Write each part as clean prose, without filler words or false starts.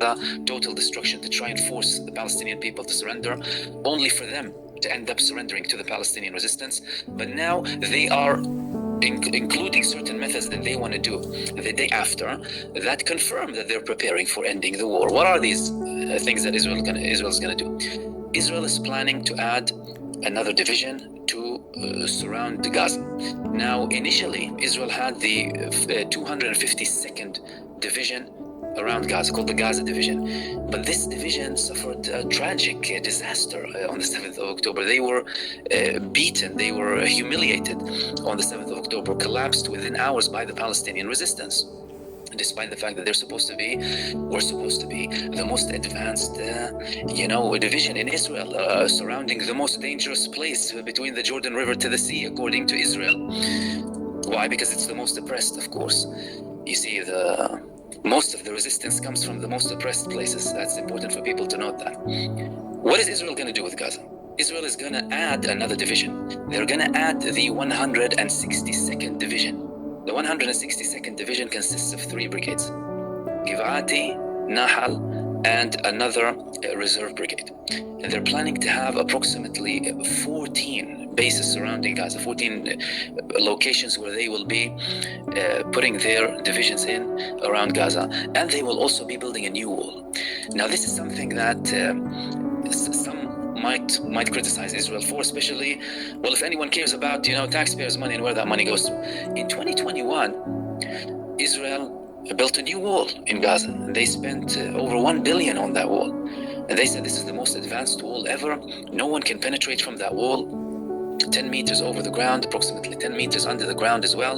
propaganda, total destruction to try and force the Palestinian people to surrender, only for them to end up surrendering to the Palestinian resistance. But now they are including certain methods that they want to do the day after that confirm that they're preparing for ending the war. What are these things that Israel is going to do? Israel is planning to add another division to surround Gaza. Now, initially, Israel had the 252nd division around Gaza, called the Gaza division. But this division suffered a tragic disaster on the 7th of October. They were beaten, they were humiliated on the 7th of October, collapsed within hours by the Palestinian resistance. Despite the fact that were supposed to be the most advanced, division in Israel, surrounding the most dangerous place between the Jordan River to the sea, according to Israel. Why? Because it's the most oppressed, of course. You see, most of the resistance comes from the most oppressed places. That's important for people to note that. What is Israel going to do with Gaza? Israel is going to add another division. They're going to add the 162nd division. The 162nd division consists of 3 brigades: Givati, Nahal, and another reserve brigade. And they're planning to have approximately 14 bases surrounding Gaza, 14 locations where they will be putting their divisions in around Gaza. And they will also be building a new wall. Now, this is something that some might criticize Israel for, especially, well, if anyone cares about, taxpayers' money and where that money goes to. In 2021, Israel built a new wall in Gaza. They spent over $1 billion on that wall. And they said this is the most advanced wall ever. No one can penetrate from that wall. 10 meters over the ground, approximately 10 meters under the ground as well.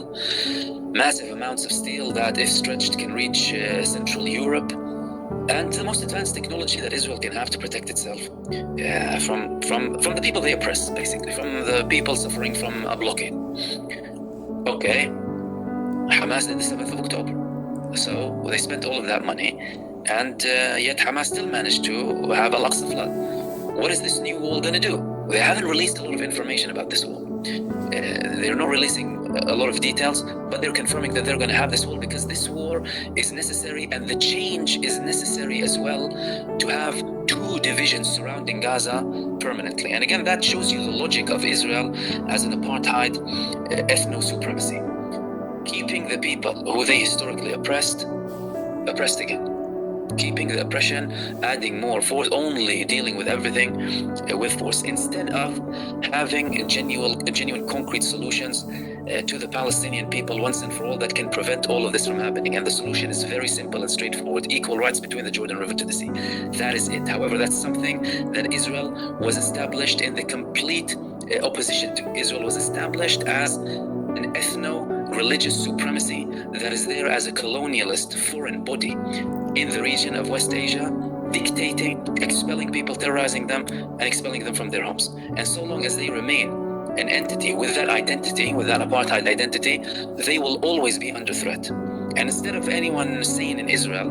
Massive amounts of steel that, if stretched, can reach Central Europe. And the most advanced technology that Israel can have to protect itself from the people they oppress, basically, from the people suffering from a blockade. Okay, Hamas did the 7th of October. So they spent all of that money, and yet Hamas still managed to have a Al-Aqsa flood. What is this new wall going to do? They haven't released a lot of information about this wall. They're not releasing a lot of details, but they're confirming that they're going to have this wall because this war is necessary, and the change is necessary as well to have 2 divisions surrounding Gaza permanently. And again, that shows you the logic of Israel as an apartheid ethno-supremacy, keeping the people who they historically oppressed again. Keeping the oppression, adding more force, only dealing with everything with force, instead of having genuine concrete solutions to the Palestinian people once and for all that can prevent all of this from happening. And the solution is very simple and straightforward: equal rights between the Jordan River to the sea. That is it. However, that's something that Israel was established in the complete opposition to. Israel was established as an ethno-religious supremacy that is there as a colonialist foreign body in the region of West Asia, dictating, expelling people, terrorizing them, and expelling them from their homes. And so long as they remain an entity with that identity, with that apartheid identity, they will always be under threat. And instead of anyone sane in Israel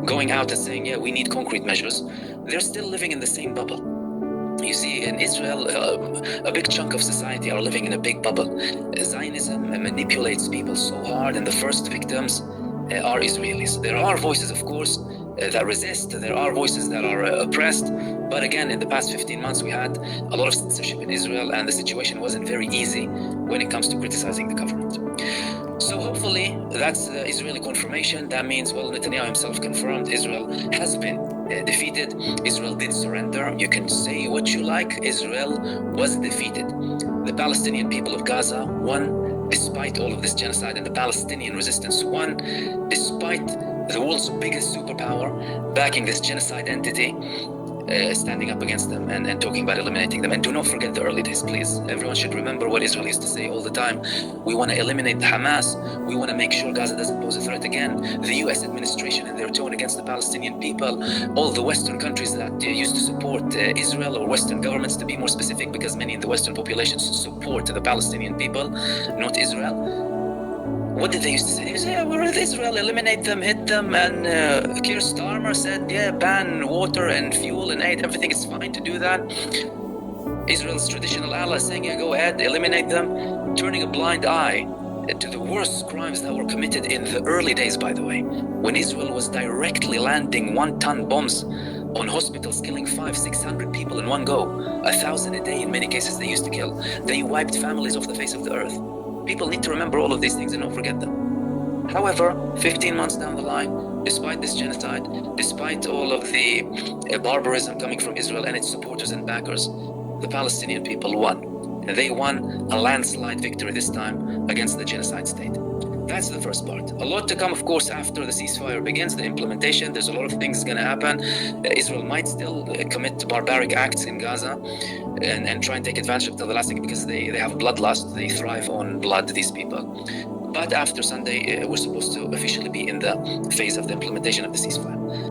going out and saying, yeah, we need concrete measures, they're still living in the same bubble. You see, in Israel, a big chunk of society are living in a big bubble. Zionism manipulates people so hard, and the first victims are Israelis. There are voices, of course, that resist. There are voices that are oppressed. But again, in the past 15 months, we had a lot of censorship in Israel, and the situation wasn't very easy when it comes to criticizing the government. So hopefully, that's Israeli confirmation. That means, well, Netanyahu himself confirmed Israel has been defeated. Israel did surrender. You can say what you like. Israel was defeated. The Palestinian people of Gaza won despite all of this genocide, and the Palestinian resistance won despite the world's biggest superpower backing this genocide entity, standing up against them and talking about eliminating them. And do not forget the early days, please. Everyone should remember what Israel used to say all the time. We want to eliminate the Hamas. We want to make sure Gaza doesn't pose a threat again. The US administration and their tone against the Palestinian people, all the Western countries that used to support Israel, or Western governments to be more specific, because many in the Western population support the Palestinian people, not Israel. What did they used to say? They used to say, yeah, we're with Israel, eliminate them, hit them. And Keir Starmer said, yeah, ban water and fuel and aid, everything is fine to do that. Israel's traditional allies saying, yeah, go ahead, eliminate them, turning a blind eye to the worst crimes that were committed in the early days, by the way, when Israel was directly landing 1-ton bombs on hospitals, killing 500-600 people in one go, 1,000 a day in many cases they used to kill. They wiped families off the face of the earth. People need to remember all of these things and don't forget them. However, 15 months down the line, despite this genocide, despite all of the barbarism coming from Israel and its supporters and backers, the Palestinian people won. And they won a landslide victory this time against the genocide state. That's the first part. A lot to come, of course, after the ceasefire begins, the implementation. There's a lot of things going to happen. Israel might still commit barbaric acts in Gaza and try and take advantage of the last thing, because they have bloodlust. They thrive on blood, these people. But after Sunday, we're supposed to officially be in the phase of the implementation of the ceasefire.